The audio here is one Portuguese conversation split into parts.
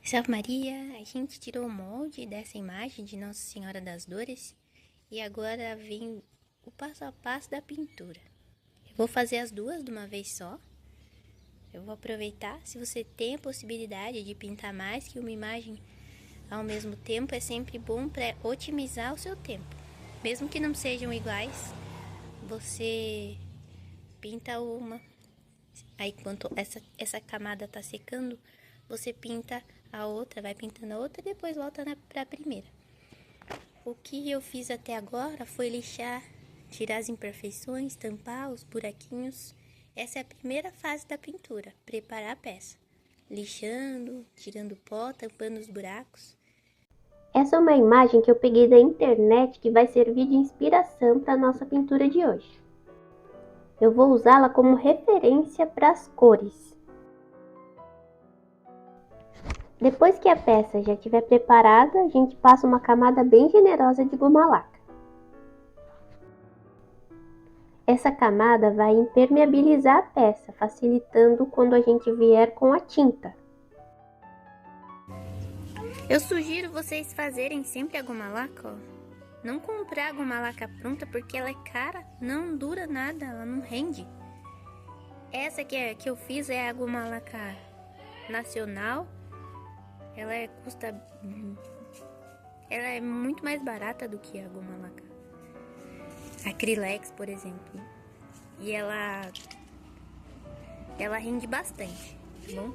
Salve Maria, a gente tirou o molde dessa imagem de Nossa Senhora das Dores e agora vem o passo a passo da pintura. Eu vou fazer as duas de uma vez só. Eu vou aproveitar, se você tem a possibilidade de pintar mais que uma imagem ao mesmo tempo, é sempre bom para otimizar o seu tempo. Mesmo que não sejam iguais, você pinta uma, aí enquanto essa camada tá secando, você pinta a outra, vai pintando a outra e depois volta para a primeira. O que eu fiz até agora foi lixar, tirar as imperfeições, tampar os buraquinhos. Essa é a primeira fase da pintura, preparar a peça. Lixando, tirando pó, tampando os buracos. Essa é uma imagem que eu peguei da internet que vai servir de inspiração para a nossa pintura de hoje. Eu vou usá-la como referência para as cores. Depois que a peça já estiver preparada, a gente passa uma camada bem generosa de goma laca. Essa camada vai impermeabilizar a peça, facilitando quando a gente vier com a tinta. Eu sugiro vocês fazerem sempre a goma laca, ó. Não comprar a goma laca pronta porque ela é cara, não dura nada, ela não rende. Essa que eu fiz é a goma laca nacional. Ela é muito mais barata do que a goma laca Acrylex, por exemplo. E ela rende bastante, tá bom?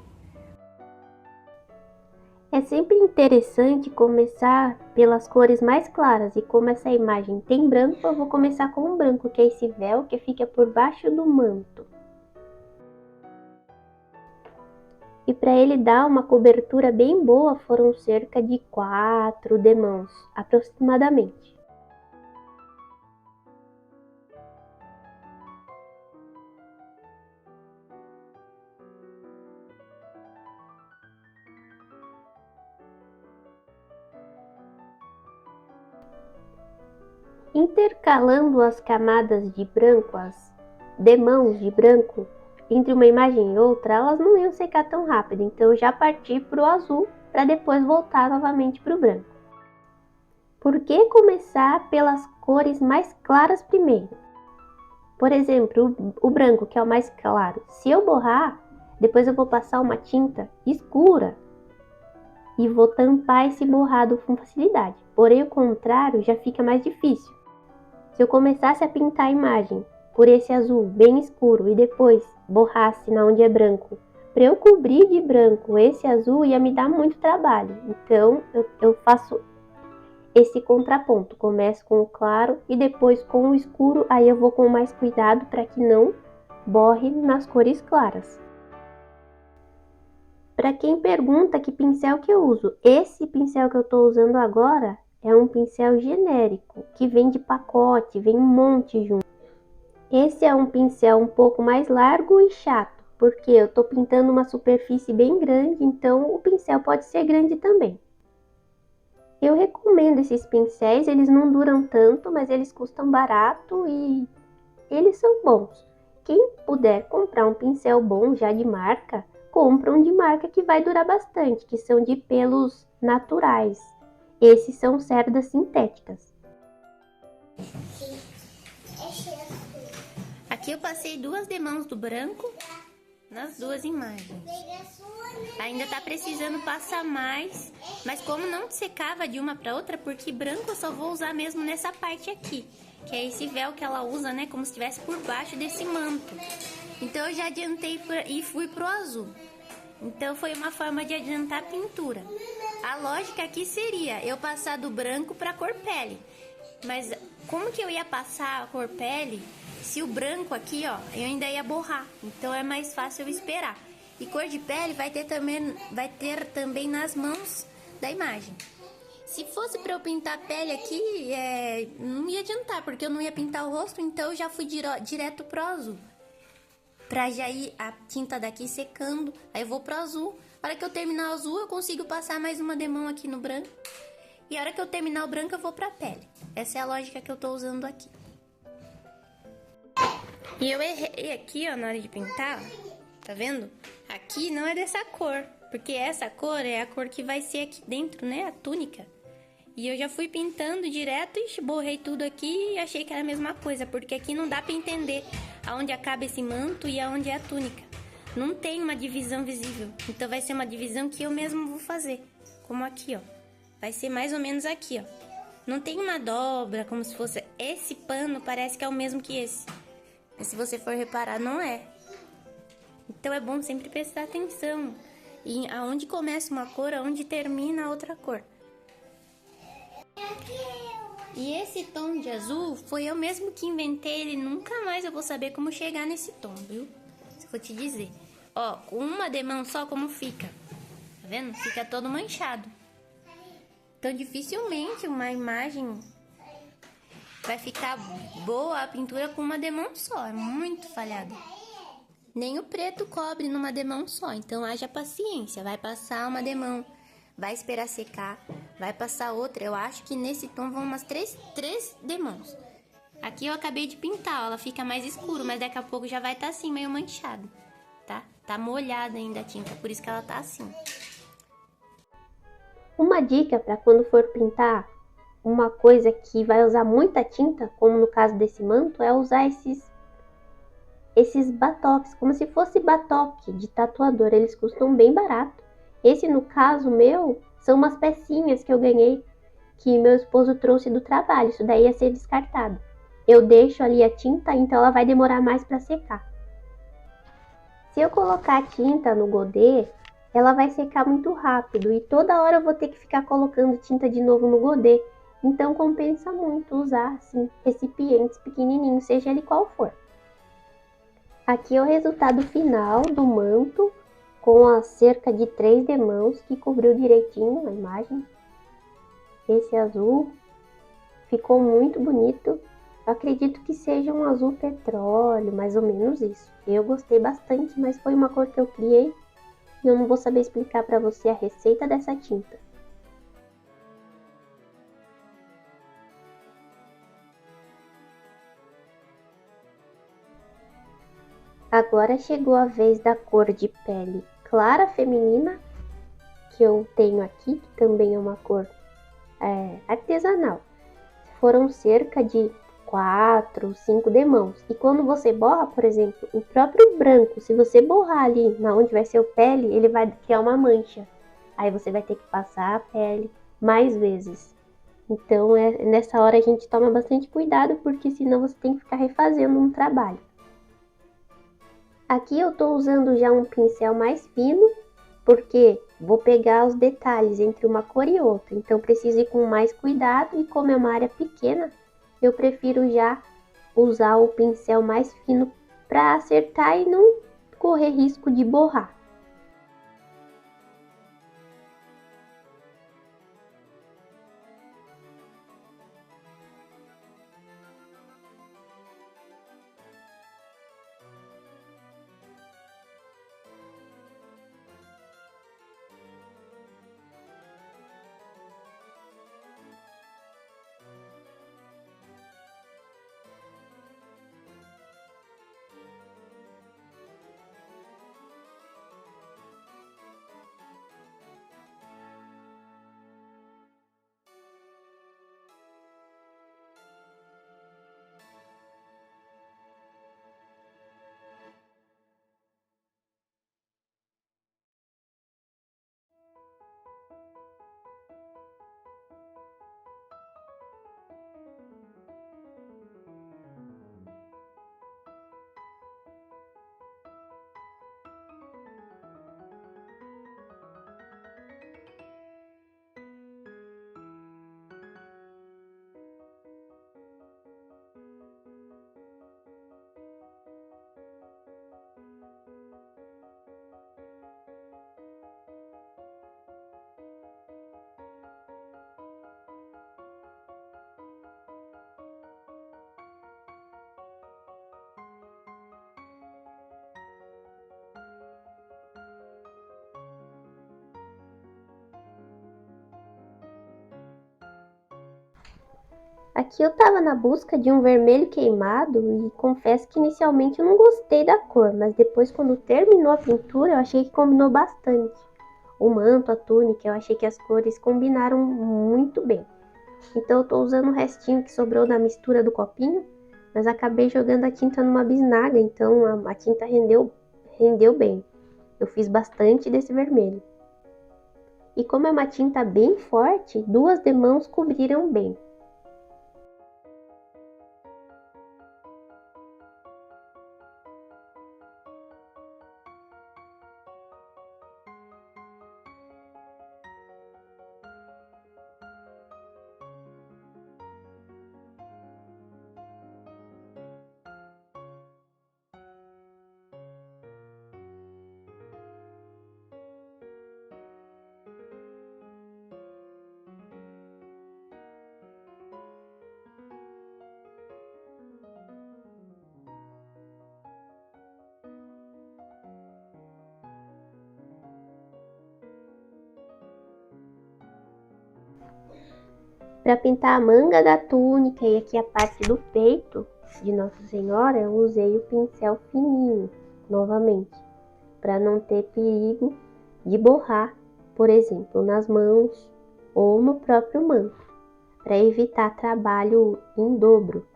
É sempre interessante começar pelas cores mais claras, e como essa imagem tem branco, eu vou começar com o branco, que é esse véu que fica por baixo do manto. E para ele dar uma cobertura bem boa, foram cerca de 4 demãos, aproximadamente. Intercalando as camadas de branco, as demãos de branco, entre uma imagem e outra, elas não iam secar tão rápido, então eu já parti para o azul para depois voltar novamente para o branco. Por que começar pelas cores mais claras primeiro? Por exemplo, o branco, que é o mais claro. Se eu borrar, depois eu vou passar uma tinta escura e vou tampar esse borrado com facilidade. Porém, o contrário já fica mais difícil. Se eu começasse a pintar a imagem por esse azul bem escuro e depois borrasse na onde é branco, para eu cobrir de branco esse azul ia me dar muito trabalho. Então eu faço esse contraponto, começo com o claro e depois com o escuro, aí eu vou com mais cuidado para que não borre nas cores claras. Para quem pergunta que pincel que eu uso, esse pincel que eu estou usando agora é um pincel genérico, que vem de pacote, vem um monte junto. Esse é um pincel um pouco mais largo e chato, porque eu estou pintando uma superfície bem grande, então o pincel pode ser grande também. Eu recomendo esses pincéis, eles não duram tanto, mas eles custam barato e eles são bons. Quem puder comprar um pincel bom já de marca, compra um de marca que vai durar bastante, que são de pelos naturais. Esses são cerdas sintéticas. Aqui eu passei 2 demãos do branco nas duas imagens. Ainda tá precisando passar mais, mas como não secava de uma para outra, porque branco eu só vou usar mesmo nessa parte aqui, que é esse véu que ela usa, né, como se estivesse por baixo desse manto. Então eu já adiantei e fui pro azul. Então foi uma forma de adiantar a pintura. A lógica aqui seria eu passar do branco para cor pele. Mas como que eu ia passar a cor pele se o branco aqui, ó, eu ainda ia borrar? Então é mais fácil eu esperar. E cor de pele vai ter também nas mãos da imagem. Se fosse para eu pintar a pele aqui, não ia adiantar, porque eu não ia pintar o rosto, então eu já fui direto pro azul. Pra já ir a tinta daqui secando, aí eu vou pro azul. A hora que eu terminar o azul, eu consigo passar mais uma demão aqui no branco. E a hora que eu terminar o branco, eu vou pra pele. Essa é a lógica que eu tô usando aqui. E eu errei aqui, ó, na hora de pintar, ó. Tá vendo? Aqui não é dessa cor. Porque essa cor é a cor que vai ser aqui dentro, né? A túnica. E eu já fui pintando direto e borrei tudo aqui e achei que era a mesma coisa. Porque aqui não dá pra entender aonde acaba esse manto e aonde é a túnica. Não tem uma divisão visível. Então vai ser uma divisão que eu mesmo vou fazer. Como aqui, ó. Vai ser mais ou menos aqui, ó. Não tem uma dobra, como se fosse... Esse pano parece que é o mesmo que esse. Mas se você for reparar, não é. Então é bom sempre prestar atenção em aonde começa uma cor, aonde termina a outra cor. E esse tom de azul foi eu mesmo que inventei ele. Nunca mais eu vou saber como chegar nesse tom, viu? Vou te dizer. Ó, com uma demão só como fica. Tá vendo? Fica todo manchado. Então, dificilmente uma imagem vai ficar boa a pintura com uma demão só. É muito falhado. Nem o preto cobre numa demão só. Então, haja paciência. Vai passar uma demão, vai esperar secar, vai passar outra. Eu acho que nesse tom vão umas três demãos. Aqui eu acabei de pintar, ó, ela fica mais escuro, mas daqui a pouco já vai estar assim, meio manchado, tá? Tá molhada ainda a tinta, por isso que ela tá assim. Uma dica para quando for pintar uma coisa que vai usar muita tinta, como no caso desse manto, é usar esses batoques, como se fosse batoque de tatuador. Eles custam bem barato. Esse, no caso meu, são umas pecinhas que eu ganhei, que meu esposo trouxe do trabalho. Isso daí ia ser descartado. Eu deixo ali a tinta, então ela vai demorar mais para secar. Se eu colocar a tinta no godê, ela vai secar muito rápido e toda hora eu vou ter que ficar colocando tinta de novo no godê. Então compensa muito usar assim recipientes pequenininhos, seja ele qual for. Aqui é o resultado final do manto com a cerca de 3 demãos que cobriu direitinho a imagem. Esse azul ficou muito bonito. Eu acredito que seja um azul petróleo, mais ou menos isso. Eu gostei bastante, mas foi uma cor que eu criei e eu não vou saber explicar para você a receita dessa tinta. Agora chegou a vez da cor de pele clara feminina, que eu tenho aqui, que também é uma cor artesanal. Foram cerca de 4, 5 demãos. E quando você borra, por exemplo, o próprio branco, se você borrar ali na onde vai ser o pele, ele vai criar uma mancha. Aí você vai ter que passar a pele mais vezes. Então, nessa hora a gente toma bastante cuidado, porque senão você tem que ficar refazendo um trabalho. Aqui eu estou usando já um pincel mais fino, porque vou pegar os detalhes entre uma cor e outra. Então, preciso ir com mais cuidado e como é uma área pequena, eu prefiro já usar o pincel mais fino para acertar e não correr risco de borrar. Aqui eu tava na busca de um vermelho queimado e confesso que inicialmente eu não gostei da cor, mas depois quando terminou a pintura eu achei que combinou bastante. o manto, a túnica, eu achei que as cores combinaram muito bem. Então eu tô usando o restinho que sobrou da mistura do copinho, mas acabei jogando a tinta numa bisnaga, então a tinta rendeu bem. Eu fiz bastante desse vermelho. E como é uma tinta bem forte, 2 demãos cobriram bem. Para pintar a manga da túnica e aqui a parte do peito de Nossa Senhora, eu usei o pincel fininho, novamente, para não ter perigo de borrar, por exemplo, nas mãos ou no próprio manto, para evitar trabalho em dobro.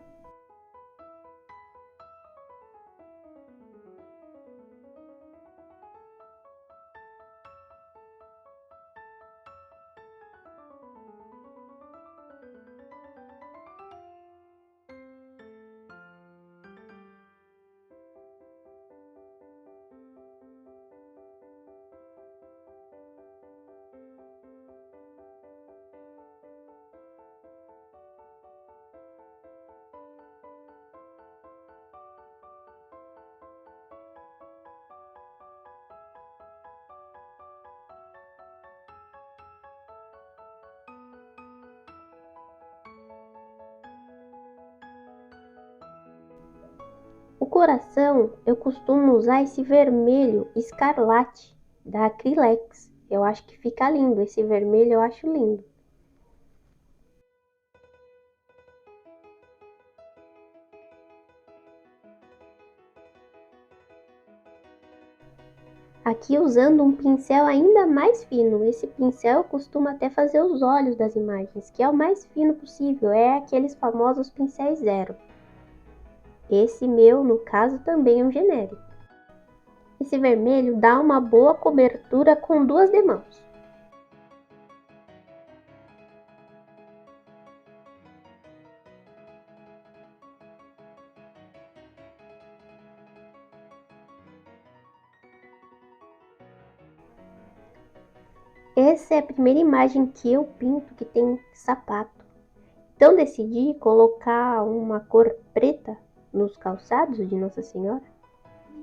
O coração, eu costumo usar esse vermelho escarlate da Acrylex. Eu acho que fica lindo, esse vermelho eu acho lindo. Aqui usando um pincel ainda mais fino. Esse pincel costuma até fazer os olhos das imagens, que é o mais fino possível, é aqueles famosos pincéis zero. Esse meu, no caso, também é um genérico. Esse vermelho dá uma boa cobertura com 2 demãos. Essa é a primeira imagem que eu pinto que tem sapato. Então decidi colocar uma cor preta nos calçados de Nossa Senhora.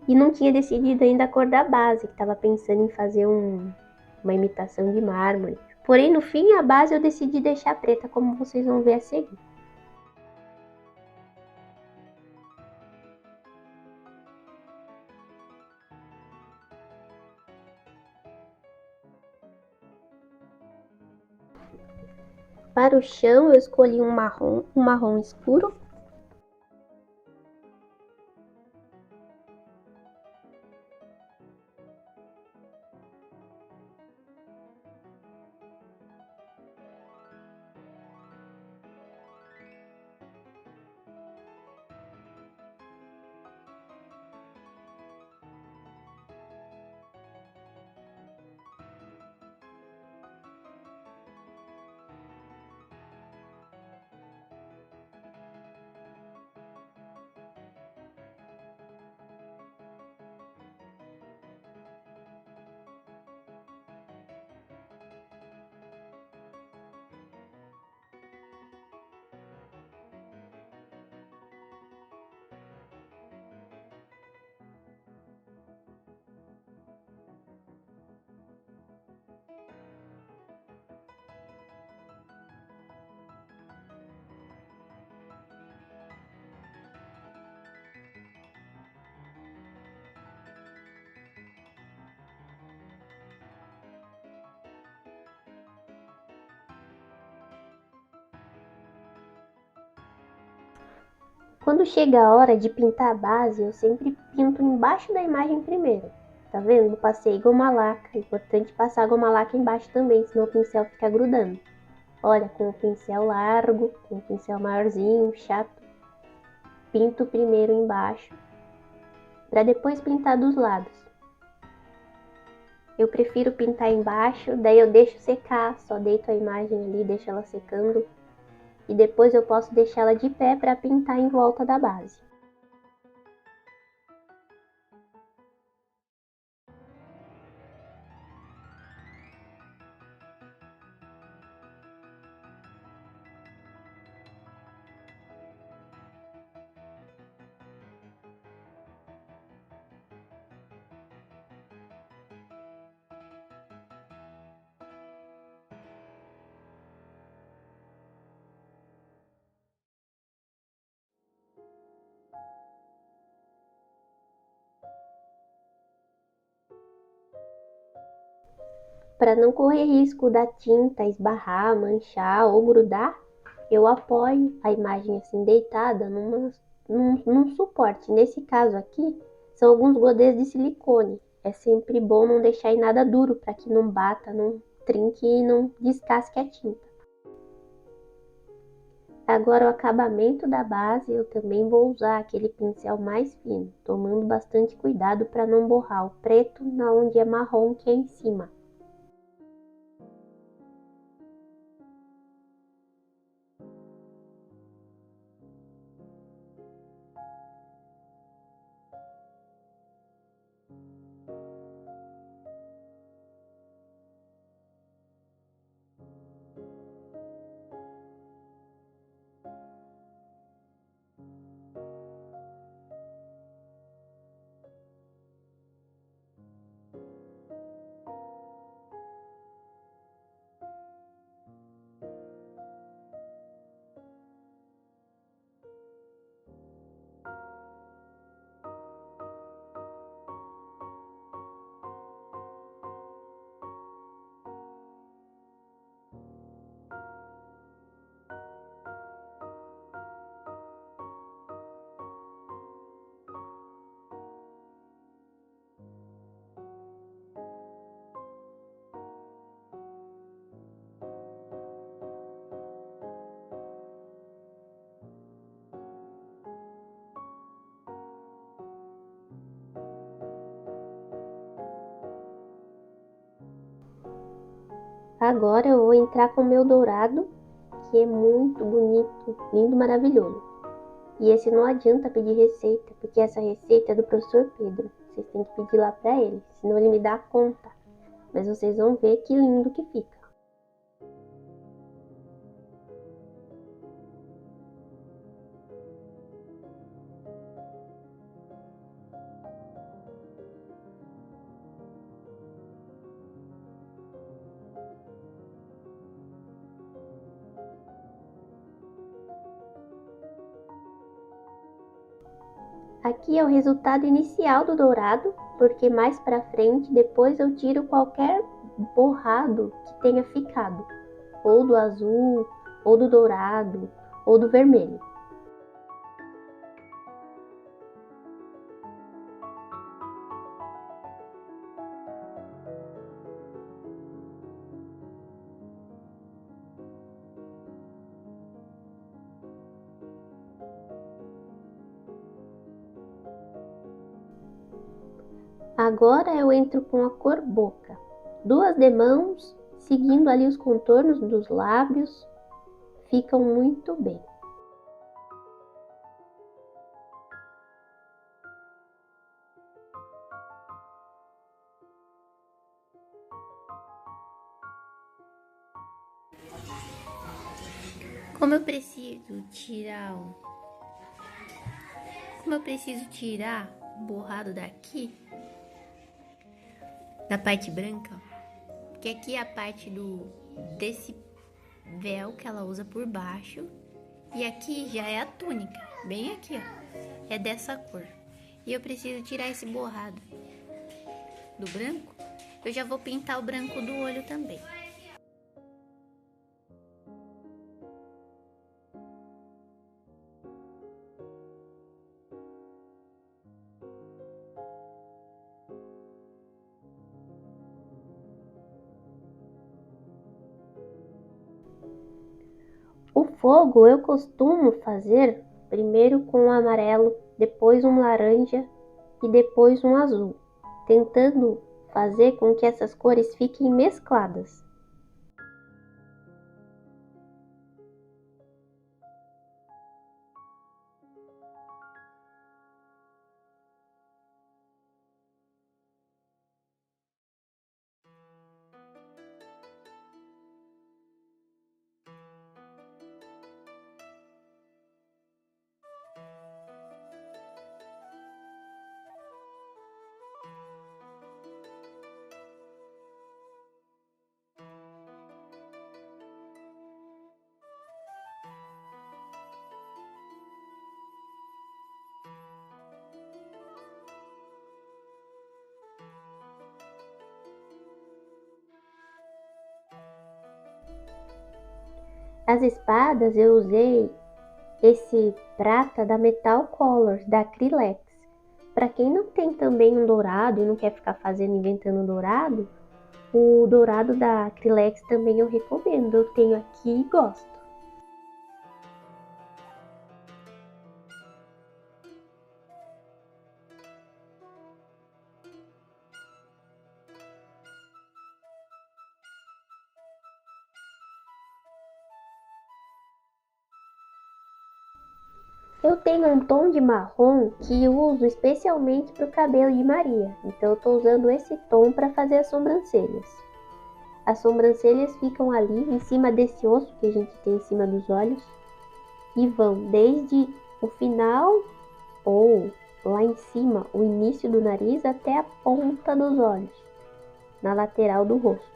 E não tinha decidido ainda a cor da base, que estava pensando em fazer uma imitação de mármore. Porém, no fim, a base eu decidi deixar preta, como vocês vão ver a seguir. Para o chão, eu escolhi um marrom escuro. Quando chega a hora de pintar a base, eu sempre pinto embaixo da imagem primeiro, Tá vendo? Eu passei goma laca. É importante passar goma laca embaixo também, senão o pincel fica grudando. Olha, com o pincel largo, com o pincel maiorzinho, chato. Pinto primeiro embaixo, para depois pintar dos lados. Eu prefiro pintar embaixo, daí eu deixo secar, só deito a imagem ali, deixo ela secando. E depois eu posso deixar ela de pé para pintar em volta da base. Para não correr risco da tinta esbarrar, manchar ou grudar, eu apoio a imagem assim deitada num suporte. Nesse caso aqui, são alguns godês de silicone. É sempre bom não deixar em nada duro para que não bata, não trinque e não descasque a tinta. Agora o acabamento da base eu também vou usar aquele pincel mais fino, tomando bastante cuidado para não borrar o preto na onde é marrom que é em cima. Agora eu vou entrar com o meu dourado, que é muito bonito, lindo, maravilhoso. E esse não adianta pedir receita, porque essa receita é do professor Pedro. Vocês têm que pedir lá pra ele, senão ele me dá conta. Mas vocês vão ver que lindo que fica. Aqui é o resultado inicial do dourado, porque mais pra frente, depois eu tiro qualquer borrado que tenha ficado. Ou do azul, ou do dourado, ou do vermelho. Agora eu entro com a cor boca. Duas demãos, seguindo ali os contornos dos lábios, ficam muito bem. Como eu preciso tirar o borrado daqui, da parte branca, que aqui é a parte desse véu que ela usa por baixo, e aqui já é a túnica, bem aqui, ó, é dessa cor. E eu preciso tirar esse borrado do branco, eu já vou pintar o branco do olho também. fogo eu costumo fazer primeiro com um amarelo, depois um laranja e depois um azul, tentando fazer com que essas cores fiquem mescladas. As espadas eu usei esse prata da Metal Colors, da Acrylex. Para quem não tem também um dourado e não quer ficar inventando um dourado, o dourado da Acrylex também eu recomendo. Eu tenho aqui e gosto. Eu tenho um tom de marrom que uso especialmente para o cabelo de Maria, então eu estou usando esse tom para fazer as sobrancelhas. As sobrancelhas ficam ali em cima desse osso que a gente tem em cima dos olhos e vão desde o final ou lá em cima, o início do nariz até a ponta dos olhos, na lateral do rosto,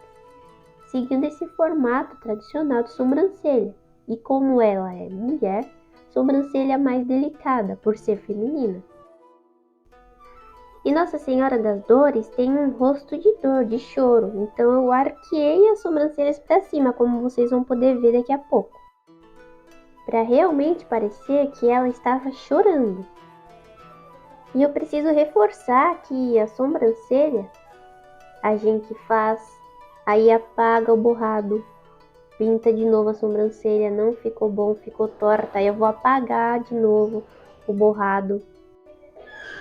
seguindo esse formato tradicional de sobrancelha. E como ela é mulher, sobrancelha mais delicada, por ser feminina. E Nossa Senhora das Dores tem um rosto de dor, de choro, então eu arqueei as sobrancelhas para cima, como vocês vão poder ver daqui a pouco, para realmente parecer que ela estava chorando. E eu preciso reforçar que a sobrancelha a gente faz, aí apaga o borrado, pinta de novo a sobrancelha, não ficou bom, ficou torta, aí eu vou apagar de novo o borrado.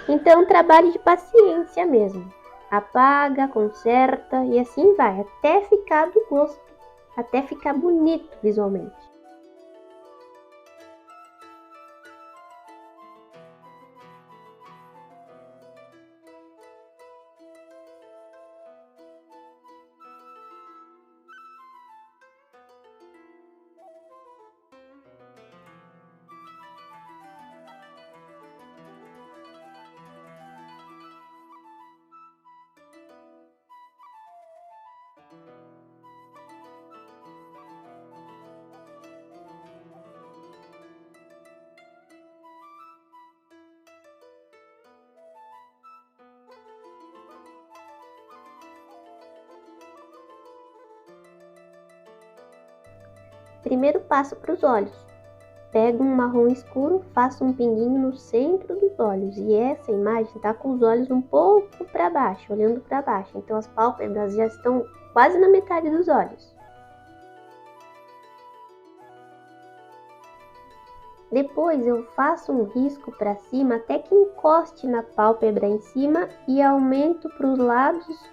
Então, trabalho de paciência mesmo. Apaga, conserta e assim vai, até ficar do gosto, até ficar bonito visualmente. Primeiro passo para os olhos. Pego um marrom escuro, faço um pinguinho no centro dos olhos. E essa imagem está com os olhos um pouco para baixo, olhando para baixo. Então as pálpebras já estão quase na metade dos olhos. Depois eu faço um risco para cima até que encoste na pálpebra em cima e aumento para os lados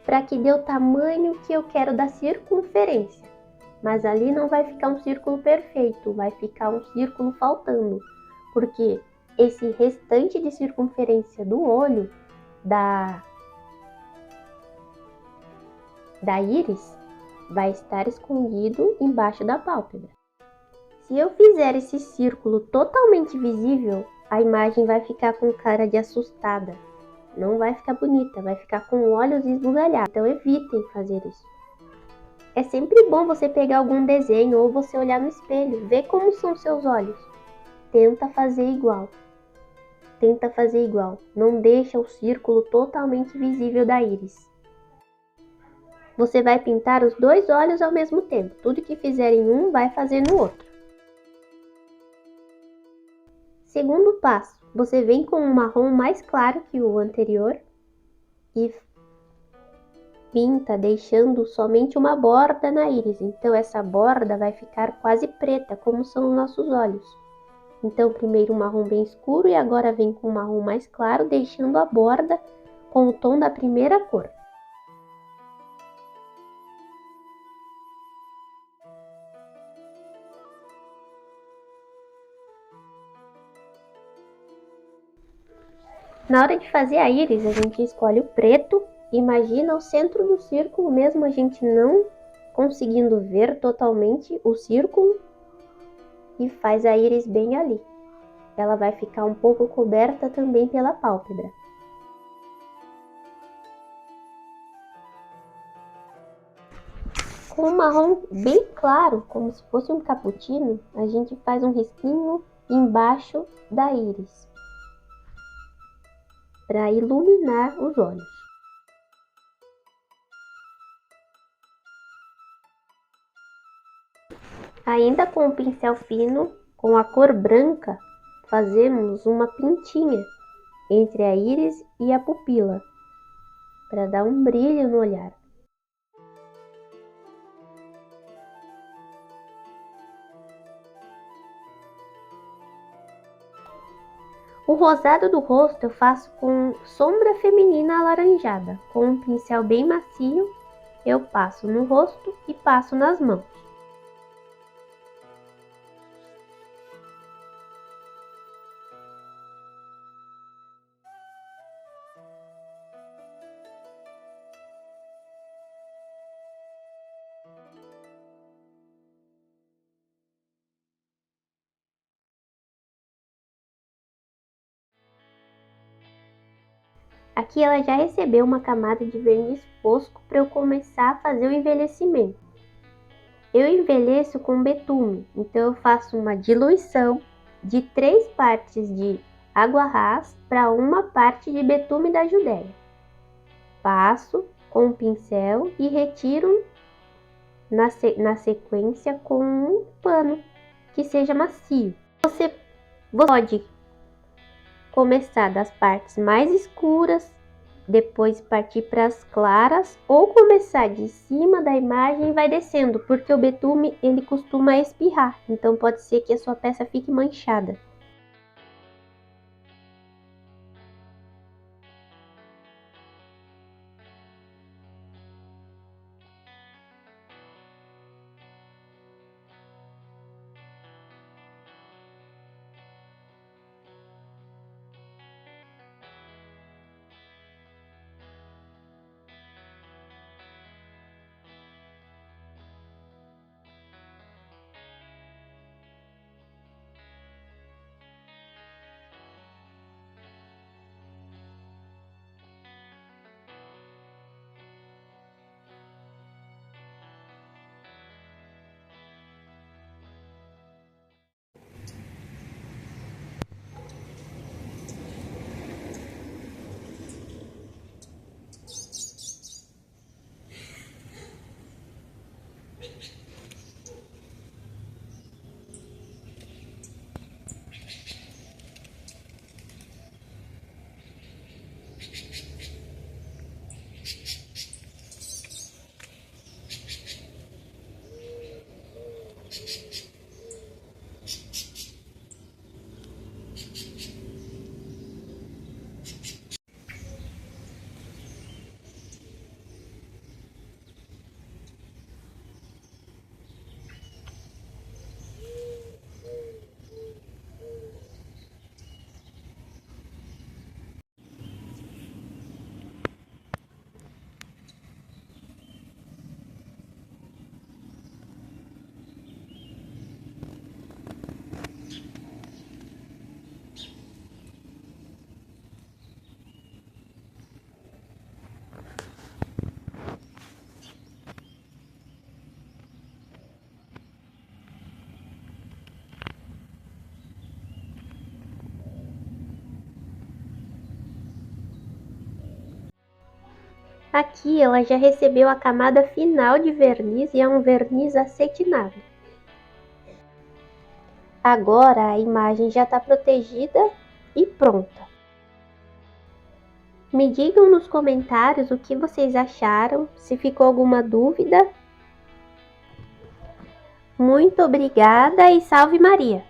para que dê o tamanho que eu quero da circunferência. Mas ali não vai ficar um círculo perfeito, vai ficar um círculo faltando, porque esse restante de circunferência do olho, da íris, vai estar escondido embaixo da pálpebra. Se eu fizer esse círculo totalmente visível, a imagem vai ficar com cara de assustada. Não vai ficar bonita, vai ficar com olhos esbugalhados. Então evitem fazer isso. É sempre bom você pegar algum desenho ou você olhar no espelho, ver como são seus olhos. Tenta fazer igual. Não deixa o círculo totalmente visível da íris. Você vai pintar os dois olhos ao mesmo tempo. Tudo que fizer em um vai fazer no outro. Segundo passo, você vem com um marrom mais claro que o anterior e pinta deixando somente uma borda na íris. Então essa borda vai ficar quase preta, como são os nossos olhos. Então primeiro um marrom bem escuro e agora vem com um marrom mais claro, deixando a borda com o tom da primeira cor. Na hora de fazer a íris, a gente escolhe o preto. Imagina o centro do círculo, mesmo a gente não conseguindo ver totalmente o círculo, e faz a íris bem ali. Ela vai ficar um pouco coberta também pela pálpebra. Com um marrom bem claro, como se fosse um cappuccino, a gente faz um risquinho embaixo da íris, para iluminar os olhos. Ainda com o pincel fino, com a cor branca, fazemos uma pintinha entre a íris e a pupila, para dar um brilho no olhar. O rosado do rosto eu faço com sombra feminina alaranjada. Com um pincel bem macio, eu passo no rosto e passo nas mãos. Aqui ela já recebeu uma camada de verniz fosco para eu começar a fazer o envelhecimento. Eu envelheço com betume, então eu faço uma diluição de 3 partes de água ras para 1 parte de betume da Judéia. Passo com um pincel e retiro na sequência com um pano que seja macio. Você pode começar das partes mais escuras, depois partir para as claras, ou começar de cima da imagem e vai descendo, porque o betume ele costuma espirrar, então pode ser que a sua peça fique manchada. Aqui ela já recebeu a camada final de verniz e é um verniz acetinado. Agora a imagem já está protegida e pronta. Me digam nos comentários o que vocês acharam, se ficou alguma dúvida. Muito obrigada e salve Maria!